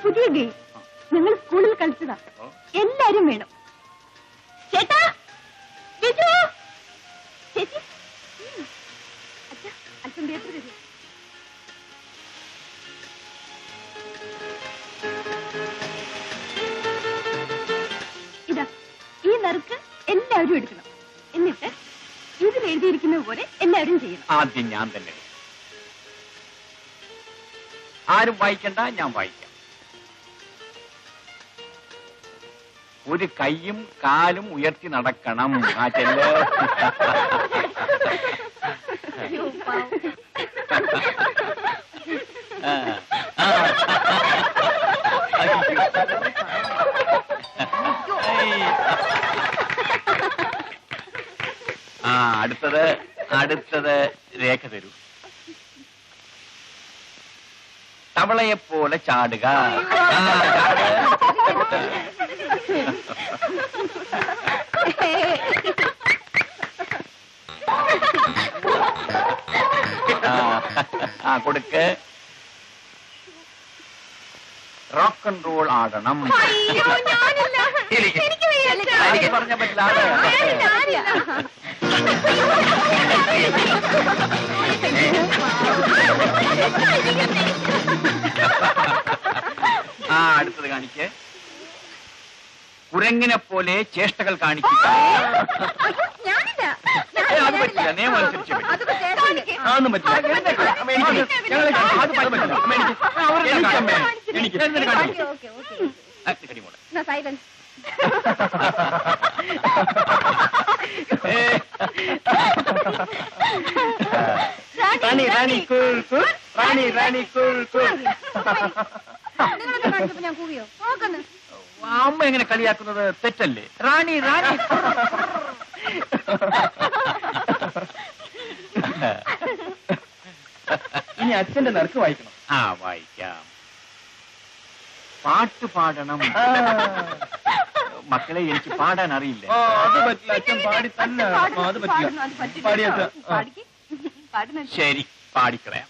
പുതിയ ഗെയിം ഞങ്ങൾ സ്കൂളിൽ കളിച്ചതാ. എല്ലാരും വേണം. ചേട്ടാ, ബിജു, ചേച്ചി, അച്ഛാ, അച്ഛൻ പേപ്പർ തരൂ. ഇതാ, ഈ നറുക്ക് എല്ലാവരും എടുക്കണം. എന്നിട്ട് ഇതിൽ എഴുതിയിരിക്കുന്ന പോലെ എല്ലാവരും ചെയ്യണം. ആദ്യം ഞാൻ തന്നെ. ആരും വായിക്കണ്ട, ഞാൻ വായിക്കാം. ഒരു കൈയും കാലും ഉയർത്തി നടക്കണം. ആ ചെല്ല്. അടുത്തത് രേഖ തരൂ. തവളയെപ്പോലെ ചാടുക. കൊടുക്ക്. റോക്ക് ആൻഡ് റോൾ ആടണം. എനിക്ക് പറഞ്ഞ പറ്റില്ല. അടുത്തത് കാണിക്ക്. കുരങ്ങിനെ പോലെ ചേഷ്ടകൾ കാണിക്കുക. അത് പറ്റില്ല, നിയമം അനുസരിച്ച് അതൊന്നും പറ്റില്ല. റാണി റാണി കൂൾ കൂൾ, റാണി റാണി കൂൾ കൂൾ. ഞാൻ കൂവിയോ? അമ്മ എങ്ങനെ കളിയാക്കുന്നത് തെറ്റല്ലേ? റാണി റാണി. ഇനി അച്ഛന്റെ നറുക്ക് വായിക്കണം. വായിക്കാം. പാട്ട് പാടണം. മക്കളെ, എനിക്ക് പാടാൻ അറിയില്ല. അത് പറ്റില്ല, അച്ഛൻ പാടി തന്നെ. അത് പറ്റില്ല. ശരി, പാടിക്കളയാം.